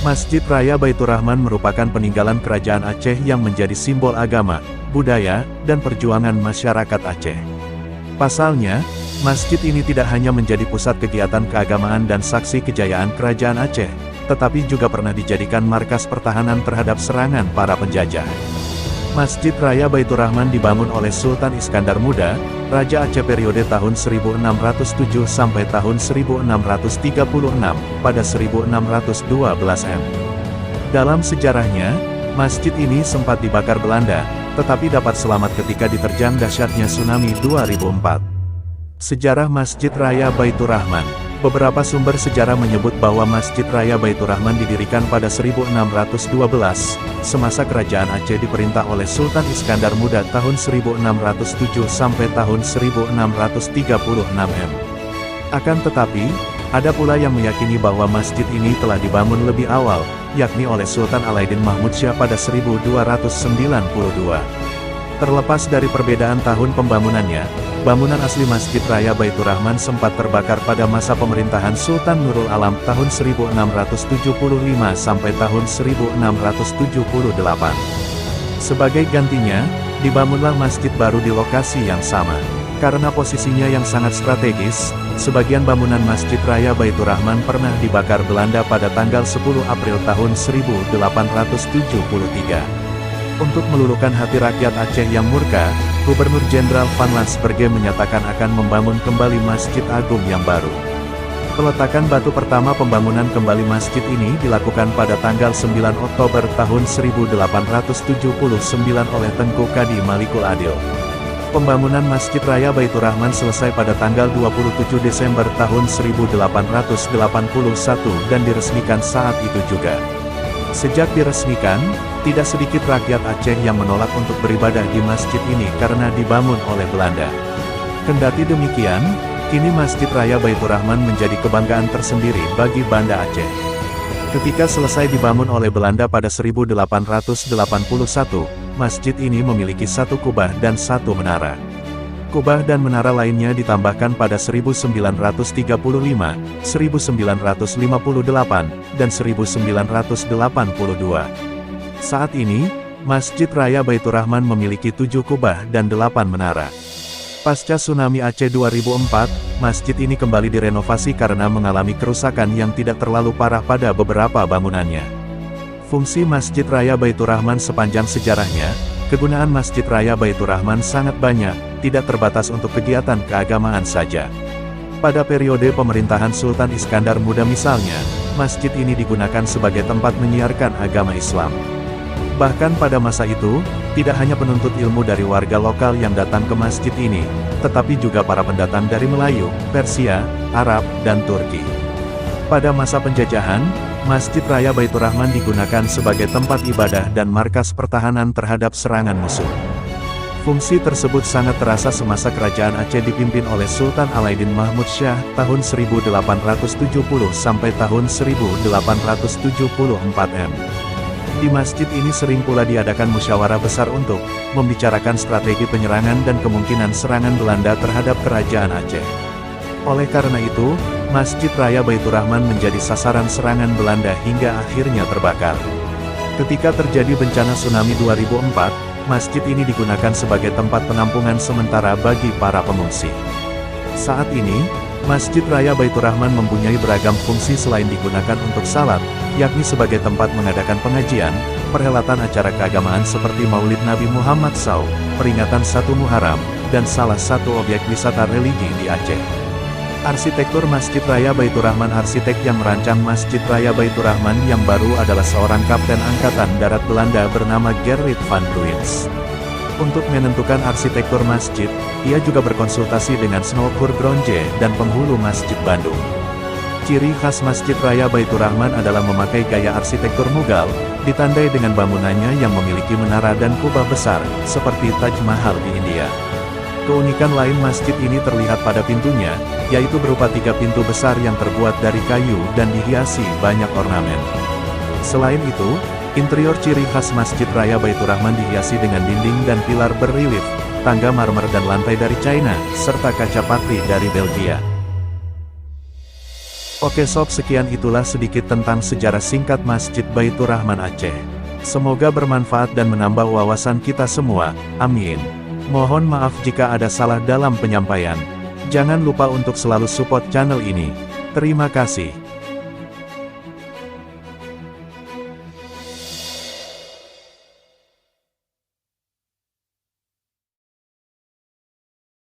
Masjid Raya Baitur Rahman merupakan peninggalan kerajaan Aceh yang menjadi simbol agama, budaya, dan perjuangan masyarakat Aceh. Pasalnya, masjid ini tidak hanya menjadi pusat kegiatan keagamaan dan saksi kejayaan kerajaan Aceh, tetapi juga pernah dijadikan markas pertahanan terhadap serangan para penjajah. Masjid Raya Baitur Rahman dibangun oleh Sultan Iskandar Muda, Raja Aceh periode tahun 1607 sampai tahun 1636, pada 1612 M. Dalam sejarahnya, masjid ini sempat dibakar Belanda, tetapi dapat selamat ketika diterjang dahsyatnya tsunami 2004. Sejarah Masjid Raya Baitur Rahman. Beberapa sumber sejarah menyebut bahwa Masjid Raya Baitur Rahman didirikan pada 1612, semasa kerajaan Aceh diperintah oleh Sultan Iskandar Muda tahun 1607 sampai tahun 1636 M. Akan tetapi, ada pula yang meyakini bahwa masjid ini telah dibangun lebih awal, yakni oleh Sultan Alaiddin Mahmud Syah pada 1292. Terlepas dari perbedaan tahun pembangunannya, bangunan asli Masjid Raya Baitur Rahman sempat terbakar pada masa pemerintahan Sultan Nurul Alam tahun 1675 sampai tahun 1678. Sebagai gantinya, dibangunlah masjid baru di lokasi yang sama. Karena posisinya yang sangat strategis, sebagian bangunan Masjid Raya Baitur Rahman pernah dibakar Belanda pada tanggal 10 April tahun 1873. Untuk meluluhkan hati rakyat Aceh yang murka, Gubernur Jenderal Van Lansberge menyatakan akan membangun kembali Masjid Agung yang baru. Peletakan batu pertama pembangunan kembali masjid ini dilakukan pada tanggal 9 Oktober tahun 1879 oleh Tengku Kadi Malikul Adil. Pembangunan Masjid Raya Baitur Rahman selesai pada tanggal 27 Desember tahun 1881 dan diresmikan saat itu juga. Sejak diresmikan, tidak sedikit rakyat Aceh yang menolak untuk beribadah di masjid ini karena dibangun oleh Belanda. Kendati demikian, kini Masjid Raya Baitur Rahman menjadi kebanggaan tersendiri bagi Banda Aceh. Ketika selesai dibangun oleh Belanda pada 1881, masjid ini memiliki satu kubah dan satu menara. Kubah dan menara lainnya ditambahkan pada 1935, 1958, dan 1982. Saat ini, Masjid Raya Baitur Rahman memiliki 7 kubah dan 8 menara. Pasca tsunami Aceh 2004, masjid ini kembali direnovasi karena mengalami kerusakan yang tidak terlalu parah pada beberapa bangunannya. Fungsi Masjid Raya Baitur Rahman sepanjang sejarahnya, kegunaan Masjid Raya Baitur Rahman sangat banyak, tidak terbatas untuk kegiatan keagamaan saja. Pada periode pemerintahan Sultan Iskandar Muda misalnya, masjid ini digunakan sebagai tempat menyiarkan agama Islam. Bahkan pada masa itu, tidak hanya penuntut ilmu dari warga lokal yang datang ke masjid ini, tetapi juga para pendatang dari Melayu, Persia, Arab, dan Turki. Pada masa penjajahan, Masjid Raya Baitur Rahman digunakan sebagai tempat ibadah dan markas pertahanan terhadap serangan musuh. Fungsi tersebut sangat terasa semasa kerajaan Aceh dipimpin oleh Sultan Alaiddin Mahmud Syah tahun 1870 sampai tahun 1874 M. Di masjid ini sering pula diadakan musyawarah besar untuk membicarakan strategi penyerangan dan kemungkinan serangan Belanda terhadap kerajaan Aceh. Oleh karena itu, Masjid Raya Baitur Rahman menjadi sasaran serangan Belanda hingga akhirnya terbakar. Ketika terjadi bencana tsunami 2004, masjid ini digunakan sebagai tempat penampungan sementara bagi para pengungsi. Saat ini, Masjid Raya Baitur Rahman mempunyai beragam fungsi selain digunakan untuk salat, yakni sebagai tempat mengadakan pengajian, perhelatan acara keagamaan seperti Maulid Nabi Muhammad SAW, peringatan 1 Muharram, dan salah satu objek wisata religi di Aceh. Arsitektur Masjid Raya Baitur Rahman. Arsitek yang merancang Masjid Raya Baitur Rahman yang baru adalah seorang kapten Angkatan Darat Belanda bernama Gerrit van Bruins. Untuk menentukan arsitektur masjid, ia juga berkonsultasi dengan Snolkur Gronje dan penghulu Masjid Bandung. Ciri khas Masjid Raya Baitur Rahman adalah memakai gaya arsitektur Mughal, ditandai dengan bangunannya yang memiliki menara dan kubah besar, seperti Taj Mahal di India. Keunikan lain masjid ini terlihat pada pintunya, yaitu berupa 3 pintu besar yang terbuat dari kayu dan dihiasi banyak ornamen. Selain itu, interior ciri khas Masjid Raya Baitur Rahman dihiasi dengan dinding dan pilar berrelief, tangga marmer dan lantai dari China, serta kaca patri dari Belgia. Oke sob, sekian itulah sedikit tentang sejarah singkat Masjid Baitur Rahman Aceh. Semoga bermanfaat dan menambah wawasan kita semua, amin. Mohon maaf jika ada salah dalam penyampaian. Jangan lupa untuk selalu support channel ini. Terima kasih.